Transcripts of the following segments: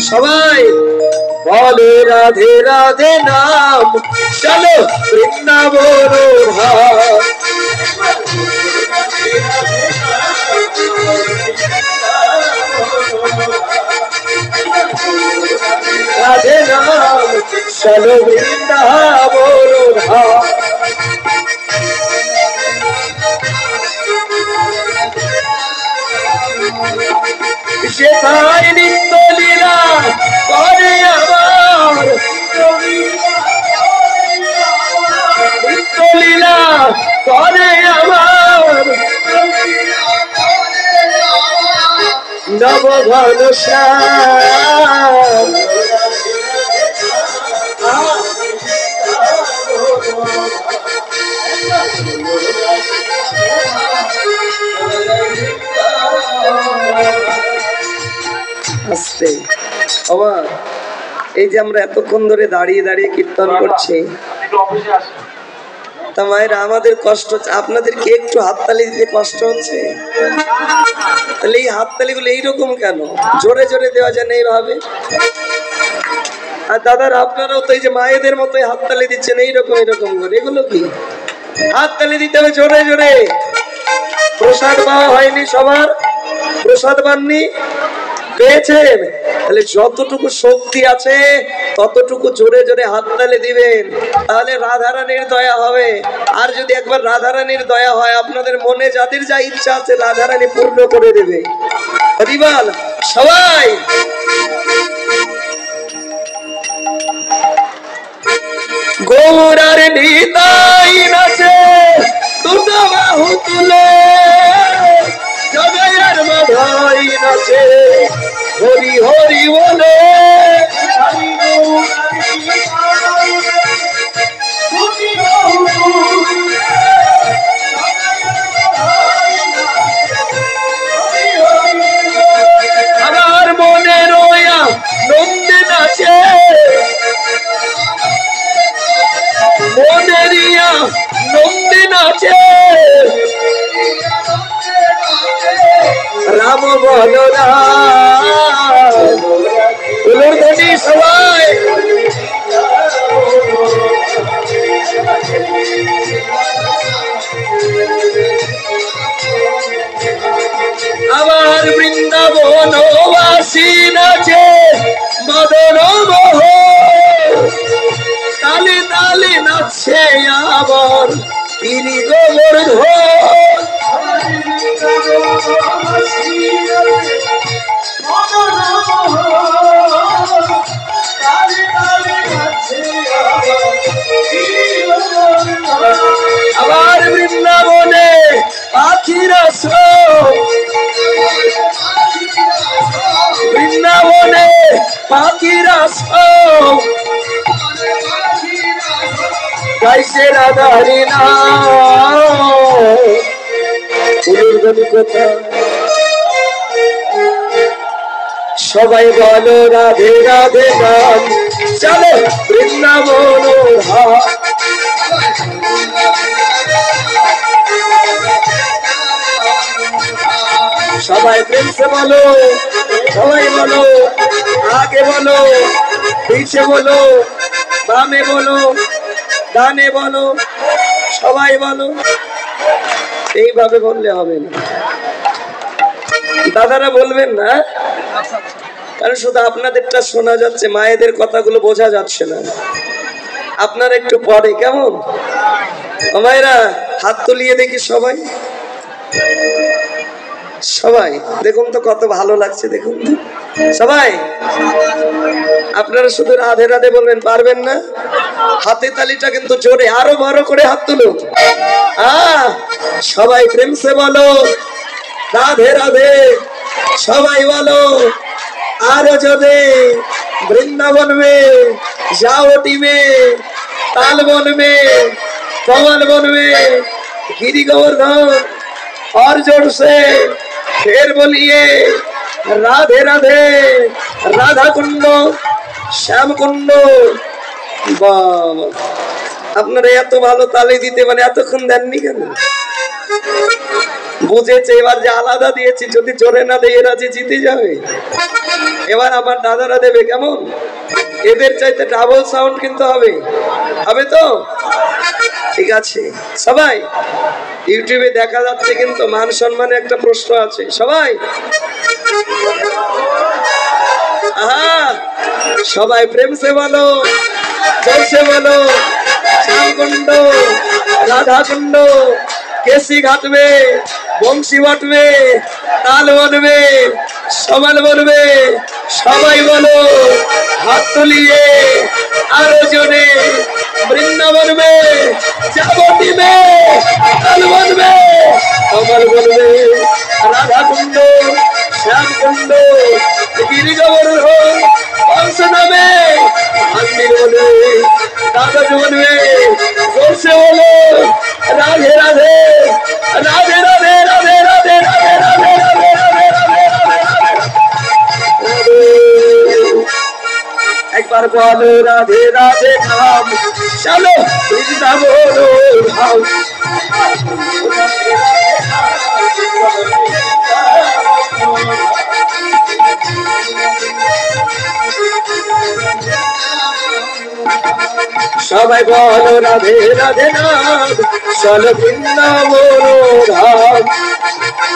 সবাই বলে রাধে রাধে নাম, চলো বৃন্দাবন রাধে নাম, চলো বৃন্দাবন সেথায় নিত্য লীলা করে আমার, নিত্য লীলা করে আমার নবঘন শ্যাম। আমার এই যে আমরা এতক্ষণ ধরে দাঁড়িয়ে দাঁড়িয়ে কীর্তন করছি, তা মায়েরা আমাদের কষ্ট হচ্ছে, আপনাদের কি একটু হাততালি দিতে কষ্ট হচ্ছে? তাহলে এই হাততালি গুলো এইরকম কেন? জোরে জোরে দেওয়া যায় না এইভাবে? আর দাদার আপনারাও তো এই যে মায়েদের মতোই হাততালি দিচ্ছেন এইরকম এরকম করে, এগুলো কি? হাততালি দিতে হবে জোরে জোরে। প্রসাদ পাওয়া হয়নি সবার? প্রসাদ পাননি? পেয়েছেন? তাহলে যতটুকু শক্তি আছে ততটুকু জোরে জোরে হাততালি দিবেন, তাহলে রাধারানীর দয়া হবে। আর যদি একবার রাধারানীর দয়া হয়, আপনাদের মনে যাদের যা ইচ্ছা আছে রাধারানী পূর্ণ করে দেবে। হরিবল। সবাই গৌরার নিতাই নাচে দুটো বাহু তুলে, জগয়ের মাধাই নাচে হরি হরি বলে। আমার মনে রয়া নন্দে নাচে, মনে রিয়া নন্দে নাচে রাম বলো রাধি। সবাই আমার বৃন্দাবন বাসী নাচে মদন মোহ, তালে তালে নাচছে আবার গিরি গোবর্ধন। আবার বৃন্দাবনে পাখিরা বৃন্দাবনে পাখিরা গাইছে রাধারি কথা। সবাই বলো রাধে রাধে নাম, চলো বৃন্দাবন সবাই প্রেম সে বলো, সবাই বলো, আগে বলো, পিছে বলো, বামে বলো, ডানে বলো, সবাই বলো। এইভাবে বললে হবে না, দাদারা বলবেন না, কারণ শুধু আপনাদেরটা শোনা যাচ্ছে, মায়েদের কথাগুলো বোঝা যাচ্ছে না। আপনারা একটু পরে কেমন মায়েরা হাত তুলিয়ে দেখি সবাই, সবাই দেখুন তো কত ভালো লাগছে, দেখুন তো সবাই। আপনারা শুধু রাধে রাধে বলবেন, পারবেন না? হাতে তালিটা কিন্তু জোরে, আরো বড় করে হাত তুলুন। সবাই প্রেম সে বলো রাধে রাধে, সবাই বলো আরো জোরে। वृंदावन में, जावटी में, तालवन में, कमल वन में, गिरी गोवर्धन, और जोर से फिर बोलिए राधे राधे, राधा कुंड, श्याम कुंड। আপনারা এত ভালো তালি দিতে মানে এতক্ষণ দেননি কেন? বুঝেছে এবার যে আলাদা দিয়েছি, যদি জোরে না দেয় এরা যে জিতে যাবে। এবার আমার দাদারা দেবে কেমন, এদের চাইতে ডাবল সাউন্ড কিন্তু হবে, হবে তো? ঠিক আছে সবাই, ইউটিউবে দেখা যাচ্ছে কিন্তু মান সম্মানে একটা প্রশ্ন আছে সবাই। সবাই প্রেম সে বলো, জলসে বলো, শ্যামকুণ্ড, রাধাকুণ্ড, কেসি ঘাটবে, বংশী বাটবে, তাল বলবে, সবাই বলবে, সবাই বলো হাত তুলিয়ে আরো জোরে, বৃন্দাবনবে, যাবতীবে, তাল বলবে, কমল বলবে, রাধাকুণ্ড, শ্যামকুণ্ড, গিরিগবর্ধ, কংস নামে, মন্দির বলবে, কাগজ বলবে, জোরসে বলো রাধে রাধে, রাধে রাধে, রাধে রাধে, রাধে রাধে, রাধে রাধে, রাধে রাধে। একবার বলো রাধে রাধে নাম, চলো বৃন্দাবন ধাম। সবাই বলো রাধে রাধে নাম, চলো বৃন্দাবন ধাম।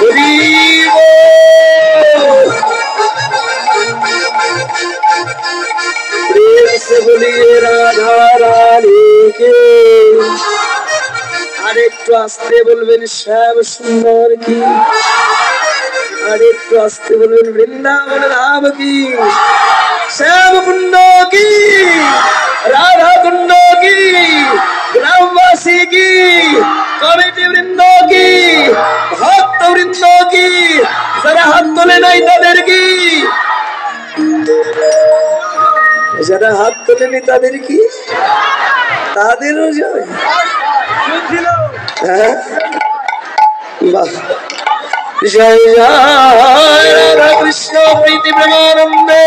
হরি बोल, प्रेम से बोलिए राधा रानी के। আরেকটু আস্তে বলবেন শ্যাম সুন্দর কি, আরেকটু আস্তে বলবেন বৃন্দাবন ধাম কি, শ্যাম কুণ্ড কি, রাধা কুণ্ড কি, গ্রামবাসী কি, কমিটি বৃন্দ কি, ভক্ত বৃন্দ কি, যারা হাত তোলে নাই তাদের কি, যারা হাত তোলেনি তাদের কি, তাদেরও জয়। বাহ, জয় জয় রাধা কৃষ্ণ প্রীতি প্রেমানন্দে।